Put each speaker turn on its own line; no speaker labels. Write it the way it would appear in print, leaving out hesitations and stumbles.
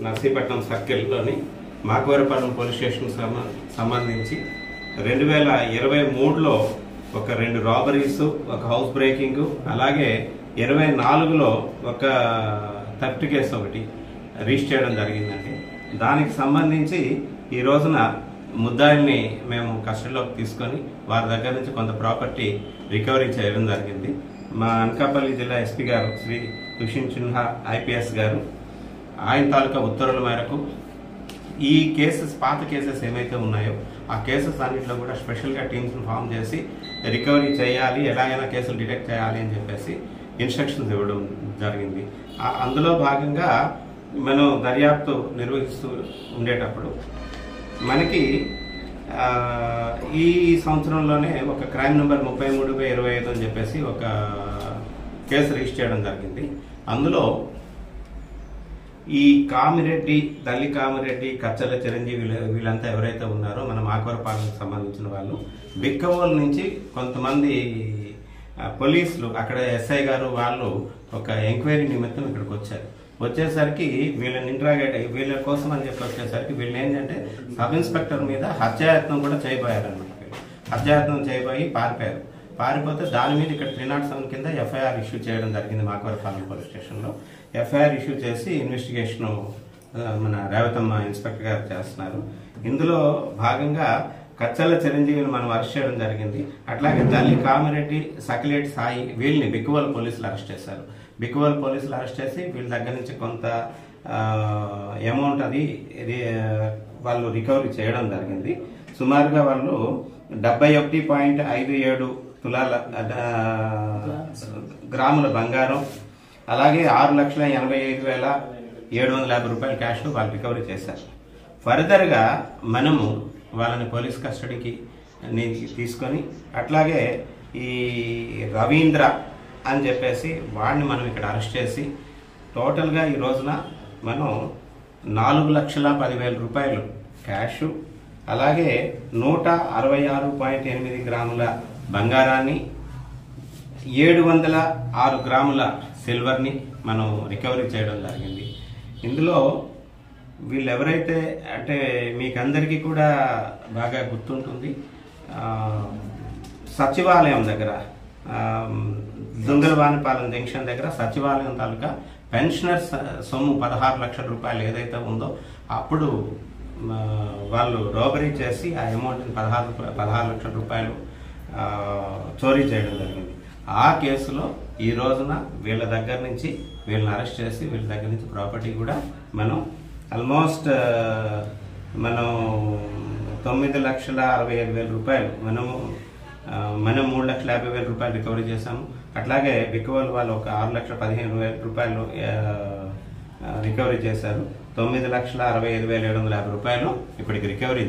Narsipatnam సర్కిల్లోని Makavarapalem police station సంబంధించి 2023లో ఒక 2 robberies, ఒక హౌస్ బ్రేకింగ్, అలాగే 24లో ఒక థెఫ్ట్ కేసు ఒకటి రిజిస్టర్ చేయడం జరిగిందండి. దానికి సంబంధించి ఈ రోజున ముద్దాయిల్ని మేము కస్టడీలోకి తీసుకొని వారి దగ్గర నుంచి కొంత ప్రాపర్టీ రికవరీ చేయడం జరిగింది. మా అనకాపల్లి జిల్లా ఎస్పీ గారు శ్రీ దుష్యంత్ సిన్హా ఐపీఎస్ గారు ఆయన తాలూకా ఉత్తర్వుల మేరకు ఈ కేసెస్, పాత కేసెస్ ఏమైతే ఉన్నాయో ఆ కేసెస్ అన్నింటిలో కూడా స్పెషల్గా టీమ్స్ ఫామ్ చేసి రికవరీ చేయాలి, ఎలాగైనా కేసులు డిటెక్ట్ చేయాలి అని చెప్పేసి ఇన్స్ట్రక్షన్స్ ఇవ్వడం జరిగింది. అందులో భాగంగా మనం దర్యాప్తు నిర్వహిస్తూ ఉండేటప్పుడు మనకి ఈ సంవత్సరంలోనే ఒక క్రైమ్ నెంబర్ 33/25 అని చెప్పేసి ఒక కేసు రిజిస్టర్ చేయడం జరిగింది. అందులో ఈ కామిరెడ్డి, తల్లి కామిరెడ్డి, కచ్చల చిరంజీవి వీళ్ళంతా ఎవరైతే ఉన్నారో మన మాకవరపాలెంకి సంబంధించిన వాళ్ళు, బిక్కవోలు నుంచి కొంతమంది పోలీసులు, అక్కడ ఎస్ఐ గారు వాళ్ళు ఒక ఎంక్వైరీ నిమిత్తం ఇక్కడికి వచ్చేసరికి వీళ్ళని వీళ్ళ కోసం అని చెప్పి వచ్చేసరికి వీళ్ళు ఏంటంటే సబ్ ఇన్స్పెక్టర్ మీద హత్యాయత్నం కూడా చేయబోయారన్నమాట. హత్యాయత్నం చేయబోయి పారిపోతే దాని మీద ఇక్కడ 307 కింద ఎఫ్ఐఆర్ ఇష్యూ చేయడం జరిగింది. మాకవరపాలెం పోలీస్ స్టేషన్లో ఎఫ్ఐఆర్ ఇష్యూ చేసి ఇన్వెస్టిగేషన్ మన రేవతమ్మ ఇన్స్పెక్టర్ గారు చేస్తున్నారు. ఇందులో భాగంగా కచ్చల చిరంజీవిని మనం అరెస్ట్ చేయడం జరిగింది. అట్లాగే తల్లి కామిరెడ్డి, సకిలేటి సాయి వీళ్ళని బిక్కువల్ పోలీసులు అరెస్ట్ చేశారు. బిక్కువల్ పోలీసులు అరెస్ట్ చేసి వీళ్ళ దగ్గర నుంచి కొంత అమౌంట్ అది వాళ్ళు రికవరీ చేయడం జరిగింది. సుమారుగా వాళ్ళు 71.57 తులాల గ్రాముల బంగారం, అలాగే 6,85,750 రూపాయల క్యాష్ వాళ్ళు రికవరీ చేశారు. ఫర్దర్గా మనము వాళ్ళని పోలీస్ కస్టడీకి తీసుకొని అట్లాగే ఈ రవీంద్ర అని చెప్పేసి వాడిని మనం ఇక్కడ అరెస్ట్ చేసి టోటల్గా ఈ రోజున మనం 4,10,10,000 రూపాయలు క్యాష్, అలాగే 166.8 గ్రాముల బంగారాన్ని, 706 గ్రాముల సిల్వర్ని మనం రికవరీ చేయడం జరిగింది. ఇందులో వీళ్ళు ఎవరైతే అంటే మీకందరికీ కూడా బాగా గుర్తుంటుంది, సచివాలయం దగ్గర దొంగలవానిపాలెం జంక్షన్ దగ్గర సచివాలయం తాలూకా పెన్షనర్స్ సొమ్ము 16 లక్షల రూపాయలు ఏదైతే ఉందో అప్పుడు వాళ్ళు రోబరీ చేసి ఆ అమౌంట్ని 16 లక్షల రూపాయలు చోరీ చేయడం జరిగింది. ఆ కేసులో ఈ రోజున వీళ్ళ దగ్గర నుంచి వీళ్ళని అరెస్ట్ చేసి వీళ్ళ దగ్గర నుంచి ప్రాపర్టీ కూడా మనం ఆల్మోస్ట్ మనం 9,65,000 రూపాయలు మనం 3,50,000 రూపాయలు రికవరీ చేశాము. అట్లాగే బిక్కువల్ వాళ్ళు ఒక 6,15,000 రూపాయలు రికవరీ చేశారు. 9,65,750 రూపాయలు ఇప్పటికి రికవరీ